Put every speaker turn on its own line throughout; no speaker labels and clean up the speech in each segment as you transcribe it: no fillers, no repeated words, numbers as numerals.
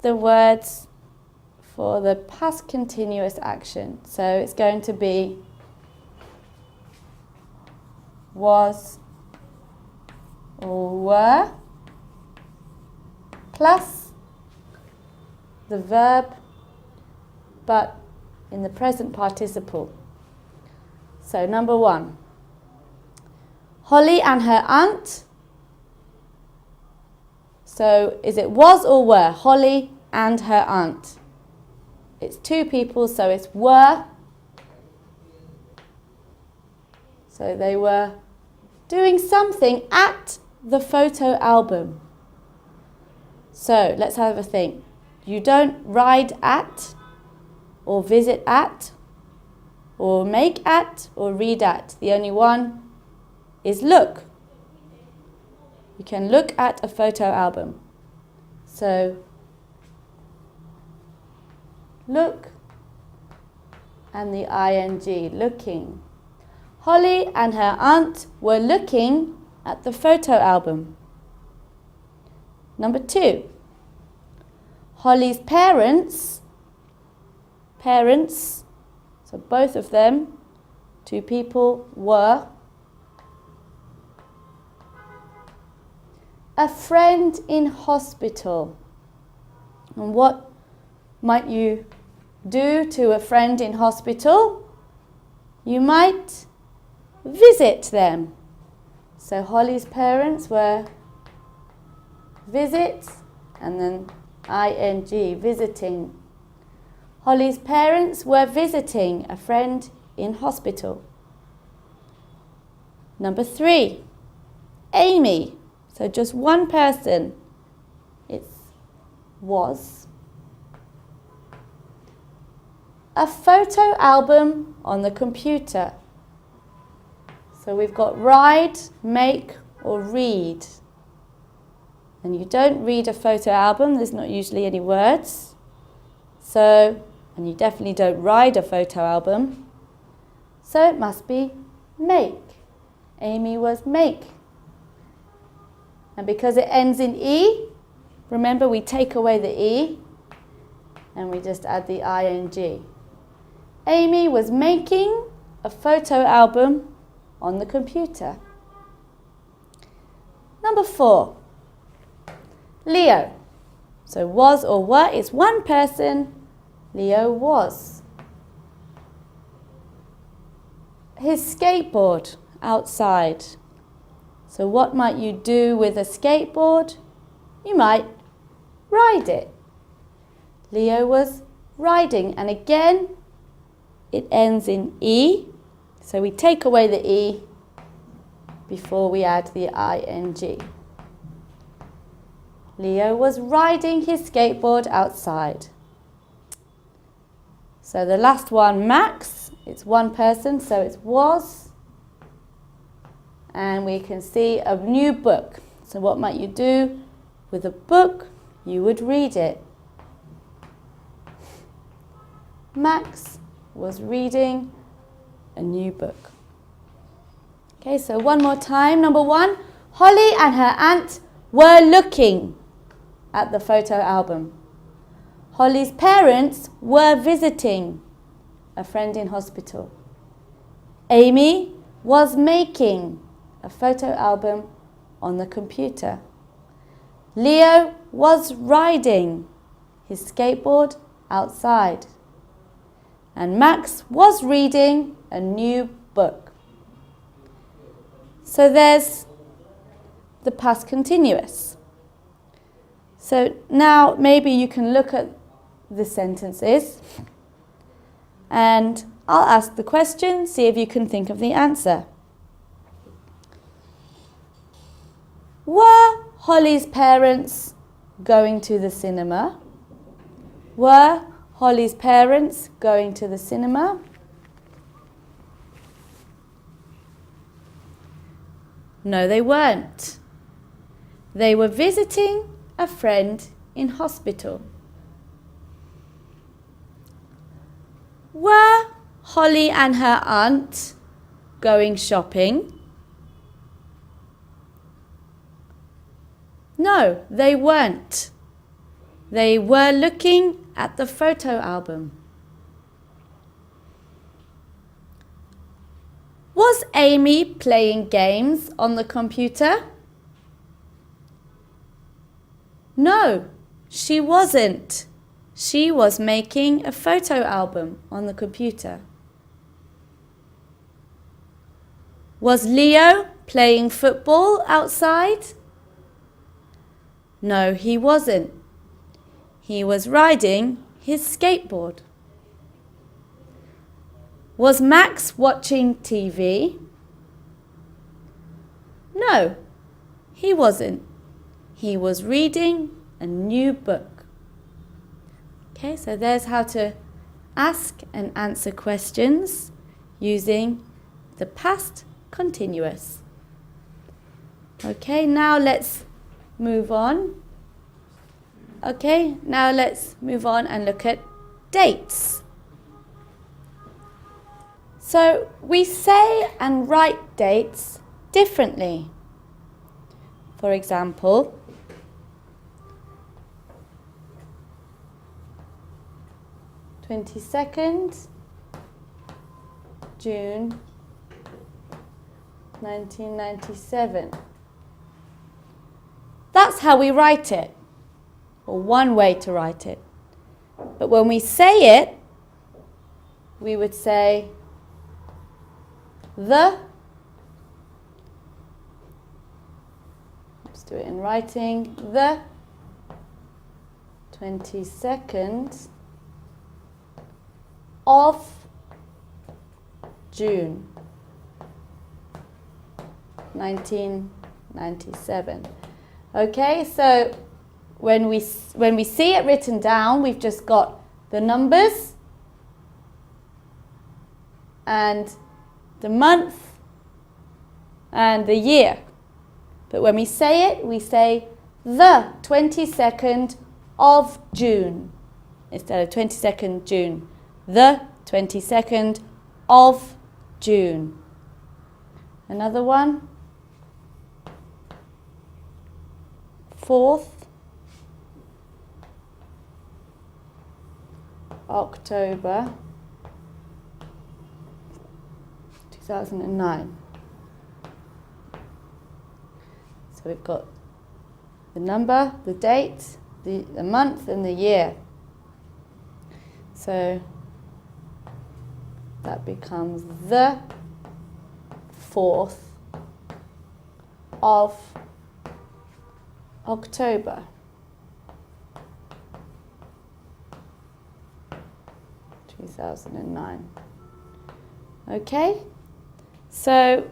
the words for the past continuous action. So it's going to be was or were plus the verb but in the present participle. So number 1, Holly and her aunt. So is it was or were? Holly and her aunt. It's 2 people, so it's were. So they were doing something at the photo album. So let's have a think. You don't ride at, or visit at, or make at, or read at. The only one is look. You can look at a photo album. So look and the ing, looking. Holly and her aunt were looking at the photo album. Number 2, Holly's parents, so both of them, 2 people, were a friend in hospital. And what might you do to a friend in hospital? You might visit them. So Holly's parents were visit and then ing, visiting. Holly's parents were visiting a friend in hospital. Number 3, Amy. So just one person. It was a photo album on the computer. So we've got ride, make, or read. And you don't read a photo album, there's not usually any words. So, and you definitely don't ride a photo album. So it must be make. Amy was make. And because it ends in E, remember we take away the E and we just add the ing. Amy was making a photo album on the computer. Number 4, Leo. So was or were is one person, Leo was. His skateboard outside. So what might you do with a skateboard? You might ride it. Leo was riding, and again it ends in E, so we take away the E before we add the ing. Leo was riding his skateboard outside. So the last one, Max, it's one person, so it's was. And we can see a new book. So what might you do with a book? You would read it. Max was reading a new book. Okay, so one more time. Number 1, Holly and her aunt were looking at the photo album. Holly's parents were visiting a friend in hospital. Amy was making a photo album on the computer. Leo was riding his skateboard outside. And Max was reading a new book. So there's the past continuous. So now maybe you can look at the sentences and I'll ask the question, see if you can think of the answer. Were Holly's parents going to the cinema? Were Holly's parents going to the cinema? No, they weren't. They were visiting a friend in hospital. Were Holly and her aunt going shopping? No, they weren't. They were looking at the photo album. Was Amy playing games on the computer? No, she wasn't. She was making a photo album on the computer. Was Leo playing football outside? No, he wasn't. He was riding his skateboard. Was Max watching TV? No, he wasn't. He was reading a new book. Okay, so there's how to ask and answer questions using the past continuous. Okay, now let's move on. Okay, now let's move on and look at dates. So we say and write dates differently. For example, "22nd June 1997. That's how we write it, or one way to write it. But when we say it, we would say let's do it in writing, the 22nd of June 1997. Okay, so when we see it written down, we've just got the numbers and the month and the year. But when we say it, we say the 22nd of June instead of 22nd June. The 22nd of June. Another one. 4th October 2009. So we've got the number, the date, the month and the year. So that becomes the 4th of October. Okay, so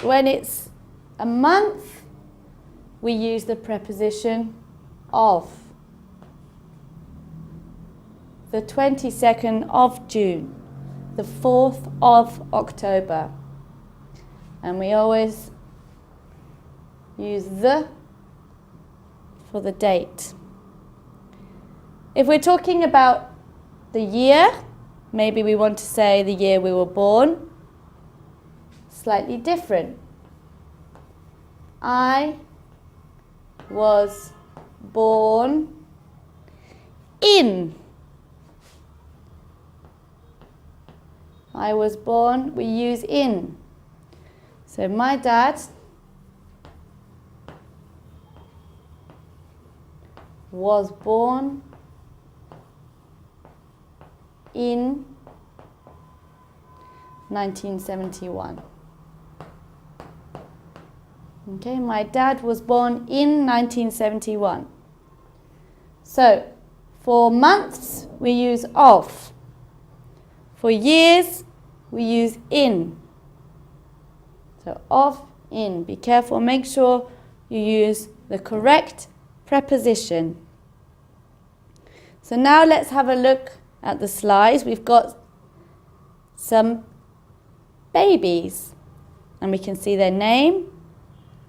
when it's a month, we use the preposition of. The 22nd of June, the 4th of October. And we always use the for the date. If we're talking about the year, maybe we want to say the year we were born. Slightly different. I was born in. I was born, we use in. So my dad was born in 1971. Okay, my dad was born in 1971. So, for months, we use of. For years, we use in. So, of, in. Be careful, make sure you use the correct preposition. So now let's have a look at the slides. We've got some babies, and we can see their name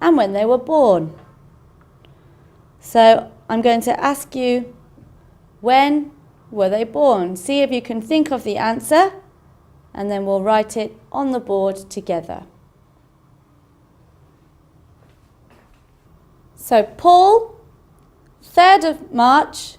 and when they were born. So I'm going to ask you, when were they born? See if you can think of the answer, and then we'll write it on the board together. So Paul, 3rd of March